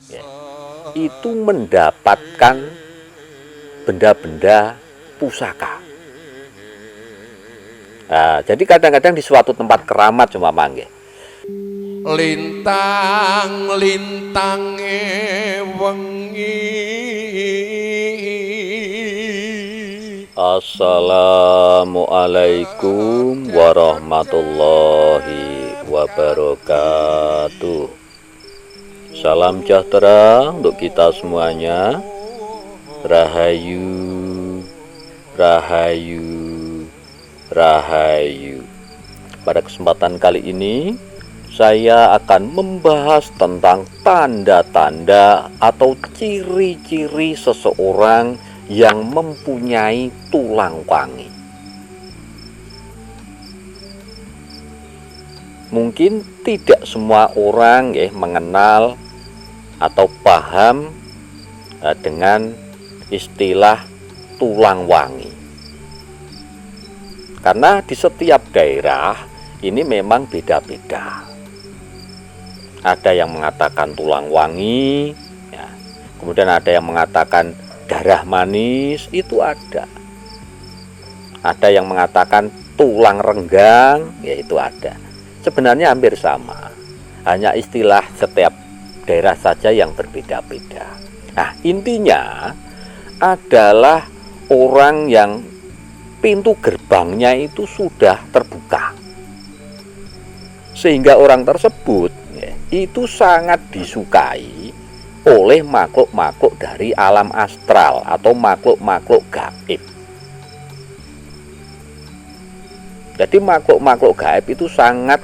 ya, itu mendapatkan benda-benda pusaka. Nah, jadi kadang-kadang di suatu tempat keramat cuma manggih lintang wengi. Assalamualaikum warahmatullahi wabarakatuh. Salam sejahtera untuk kita semuanya. Rahayu, rahayu, rahayu. Pada kesempatan kali ini saya akan membahas tentang tanda-tanda atau ciri-ciri seseorang yang mempunyai tulang wangi. Mungkin tidak semua orang mengenal atau paham dengan istilah tulang wangi. Karena di setiap daerah ini memang beda-beda. Ada yang mengatakan tulang wangi, ya. Kemudian ada yang mengatakan darah manis, itu ada. Ada yang mengatakan tulang renggang, ya itu ada. Sebenarnya hampir sama, hanya istilah setiap daerah saja yang berbeda-beda. Nah, intinya adalah orang yang pintu gerbangnya itu sudah terbuka, sehingga orang tersebut itu sangat disukai oleh makhluk-makhluk dari alam astral atau makhluk-makhluk gaib. Jadi makhluk-makhluk gaib itu sangat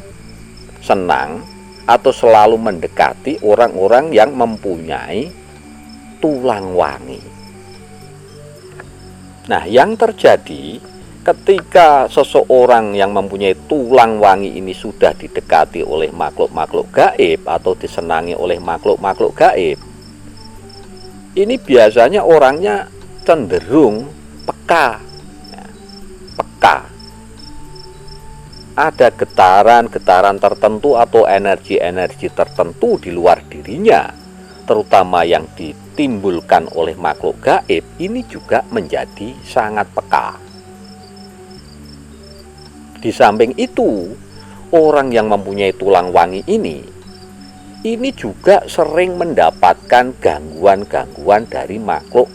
senang atau selalu mendekati orang-orang yang mempunyai tulang wangi. Nah, yang terjadi ketika seseorang yang mempunyai tulang wangi ini sudah didekati oleh makhluk-makhluk gaib atau disenangi oleh makhluk-makhluk gaib, ini biasanya orangnya cenderung peka. Peka. Ada getaran-getaran tertentu atau energi-energi tertentu di luar dirinya, terutama yang ditimbulkan oleh makhluk gaib, ini juga menjadi sangat peka. Di samping itu, orang yang mempunyai tulang wangi ini juga sering mendapatkan gangguan-gangguan dari makhluk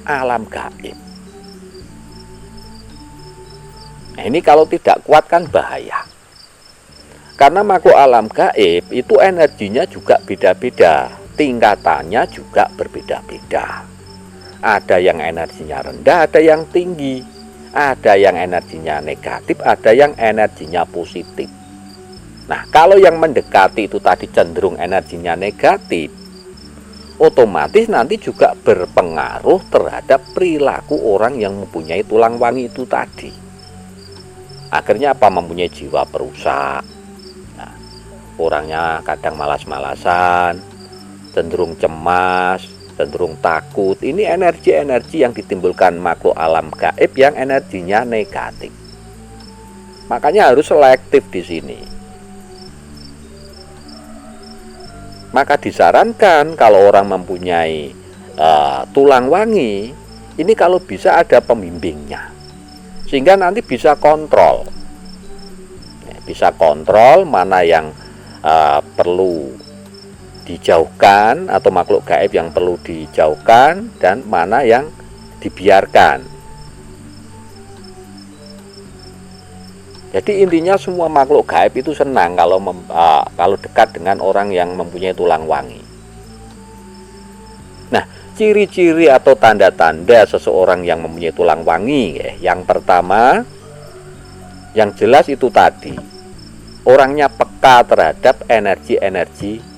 alam gaib. Nah, ini kalau tidak kuat kan bahaya. Karena makhluk alam gaib itu energinya juga beda-beda, tingkatannya juga berbeda-beda. Ada yang energinya rendah, ada yang tinggi. Ada yang energinya negatif, ada yang energinya positif. Nah, kalau yang mendekati itu tadi cenderung energinya negatif, otomatis nanti juga berpengaruh terhadap perilaku orang yang mempunyai tulang wangi itu tadi. Akhirnya apa? Mempunyai jiwa perusak. Nah, orangnya kadang malas-malasan, cenderung cemas, cenderung takut. Ini energi-energi yang ditimbulkan makhluk alam gaib yang energinya negatif. Makanya harus selektif di sini. Maka disarankan kalau orang mempunyai tulang wangi, ini kalau bisa ada pembimbingnya, sehingga nanti bisa kontrol. Bisa kontrol mana yang perlu dijauhkan atau makhluk gaib yang perlu dijauhkan dan mana yang dibiarkan. Jadi intinya semua makhluk gaib itu senang kalau dekat dengan orang yang mempunyai tulang wangi. Nah, ciri-ciri atau tanda-tanda seseorang yang mempunyai tulang wangi, yang pertama, yang jelas itu tadi, orangnya peka terhadap energi-energi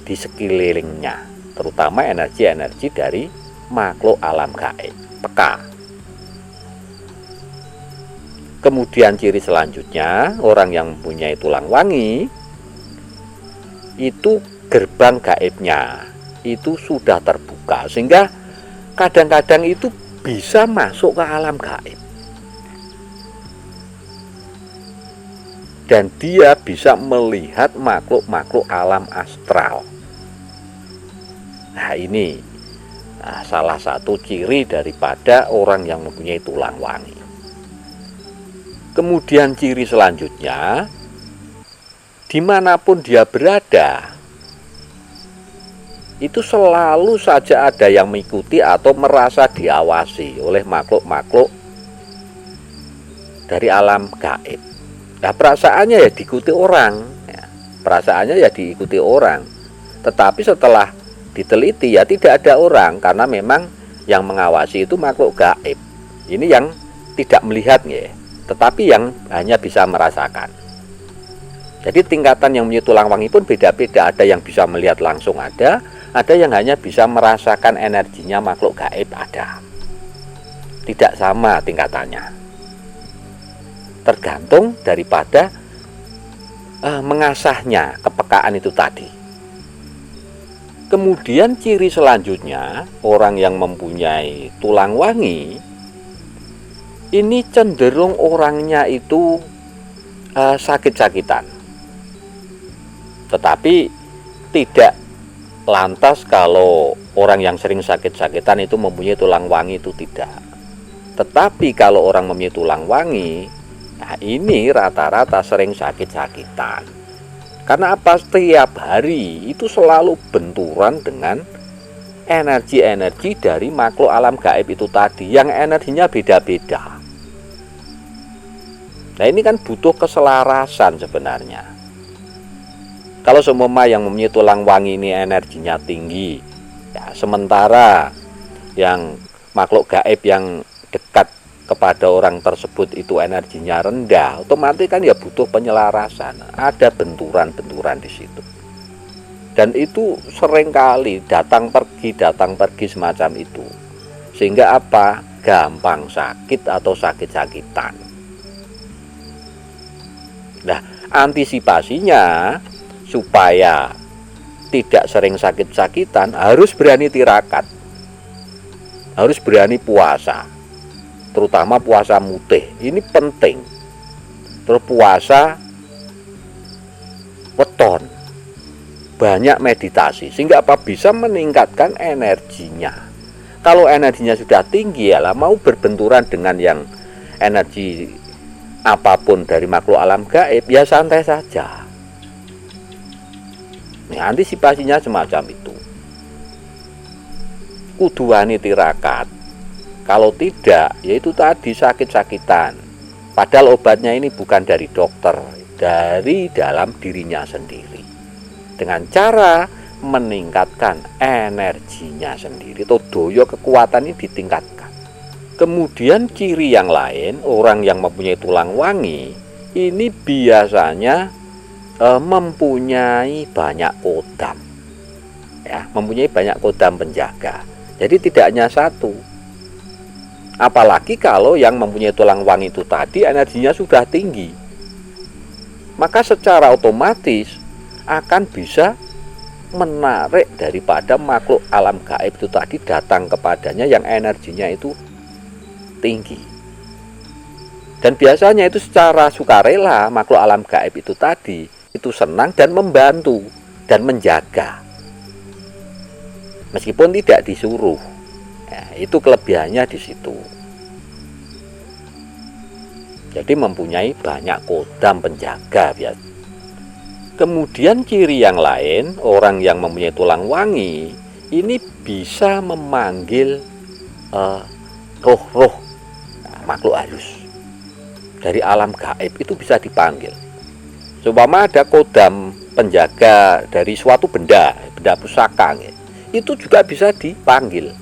di sekelilingnya, terutama energi-energi dari makhluk alam gaib, peka. Kemudian ciri selanjutnya, orang yang mempunyai tulang wangi itu gerbang gaibnya itu sudah terbuka, sehingga kadang-kadang itu bisa masuk ke alam gaib. Dan dia bisa melihat makhluk-makhluk alam astral. Nah, ini salah satu ciri daripada orang yang mempunyai tulang wangi. Kemudian ciri selanjutnya, dimanapun dia berada, itu selalu saja ada yang mengikuti atau merasa diawasi oleh makhluk-makhluk dari alam gaib. Nah, perasaannya ya diikuti orang, perasaannya ya diikuti orang. Tetapi setelah diteliti ya tidak ada orang, karena memang yang mengawasi itu makhluk gaib. Ini yang tidak melihat ya, tetapi yang hanya bisa merasakan. Jadi tingkatan yang punya tulang wangi pun beda-beda. Ada yang bisa melihat langsung, ada yang hanya bisa merasakan energinya makhluk gaib, ada. Tidak sama tingkatannya, tergantung daripada mengasahnya kepekaan itu tadi. Kemudian ciri selanjutnya, orang yang mempunyai tulang wangi ini cenderung orangnya itu sakit-sakitan. Tetapi tidak lantas kalau orang yang sering sakit-sakitan itu mempunyai tulang wangi, itu tidak. Tetapi kalau orang mempunyai tulang wangi, nah ini rata-rata sering sakit-sakitan. Karena apa? Setiap hari itu selalu benturan dengan energi-energi dari makhluk alam gaib itu tadi, yang energinya beda-beda. Nah, ini kan butuh keselarasan sebenarnya. Kalau seumpama yang mempunyai tulang wangi ini energinya tinggi, ya, sementara yang makhluk gaib yang dekat kepada orang tersebut itu energinya rendah, otomatis kan ya butuh penyelarasan. Ada benturan-benturan di situ. Dan itu seringkali datang pergi semacam itu. Sehingga apa? Gampang sakit atau sakit-sakitan. Nah, antisipasinya supaya tidak sering sakit-sakitan, harus berani tirakat, harus berani puasa, terutama puasa mutih. Ini penting. Terus puasa weton, banyak meditasi, sehingga apa? Bisa meningkatkan energinya. Kalau energinya sudah tinggi, ya lah, mau berbenturan dengan yang energi apapun dari makhluk alam gaib, ya santai saja. Nah, antisipasinya semacam itu. Kudu wani tirakat. Kalau tidak, yaitu tadi sakit-sakitan. Padahal obatnya ini bukan dari dokter, dari dalam dirinya sendiri. Dengan cara meningkatkan energinya sendiri, atau doyo kekuatan ini ditingkatkan. Kemudian ciri yang lain, orang yang mempunyai tulang wangi ini biasanya mempunyai banyak kodam, ya, mempunyai banyak kodam penjaga. Jadi tidak hanya satu. Apalagi kalau yang mempunyai tulang wangi itu tadi energinya sudah tinggi, maka secara otomatis akan bisa menarik daripada makhluk alam gaib itu tadi datang kepadanya yang energinya itu tinggi. Dan biasanya itu secara sukarela makhluk alam gaib itu tadi itu senang dan membantu dan menjaga, meskipun tidak disuruh. Ya, itu kelebihannya di situ. Jadi mempunyai banyak kodam penjaga biasa. Kemudian ciri yang lain, orang yang mempunyai tulang wangi ini bisa memanggil roh-roh, makhluk halus dari alam gaib, itu bisa dipanggil. Seumpama ada kodam penjaga dari suatu benda pusaka, itu juga bisa dipanggil.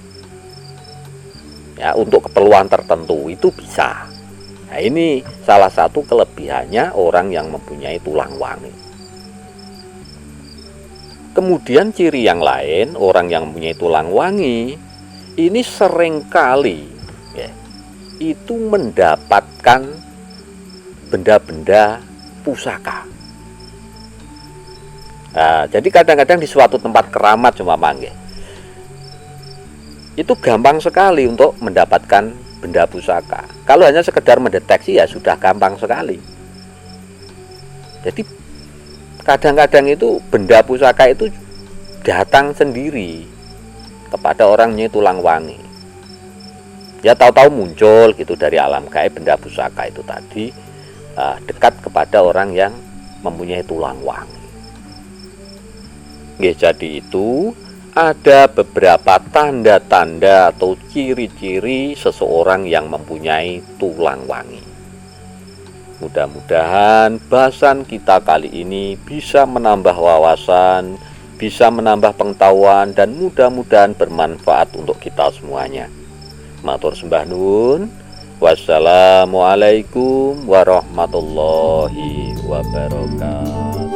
Ya, untuk keperluan tertentu itu bisa. Nah, ini salah satu kelebihannya orang yang mempunyai tulang wangi. Kemudian ciri yang lain, orang yang mempunyai tulang wangi ini seringkali ya, itu mendapatkan benda-benda pusaka. Nah, jadi kadang-kadang di suatu tempat keramat cuma manggil, itu gampang sekali untuk mendapatkan benda pusaka. Kalau hanya sekedar mendeteksi ya sudah gampang sekali. Jadi kadang-kadang itu benda pusaka itu datang sendiri kepada orangnya tulang wangi. Ya tahu-tahu muncul gitu dari alam gaib benda pusaka itu tadi, dekat kepada orang yang mempunyai tulang wangi. Jadi itu ada beberapa tanda-tanda atau ciri-ciri seseorang yang mempunyai tulang wangi. Mudah-mudahan bahasan kita kali ini bisa menambah wawasan, bisa menambah pengetahuan, dan mudah-mudahan bermanfaat untuk kita semuanya. Matur sembah nuwun. Wassalamualaikum warahmatullahi wabarakatuh.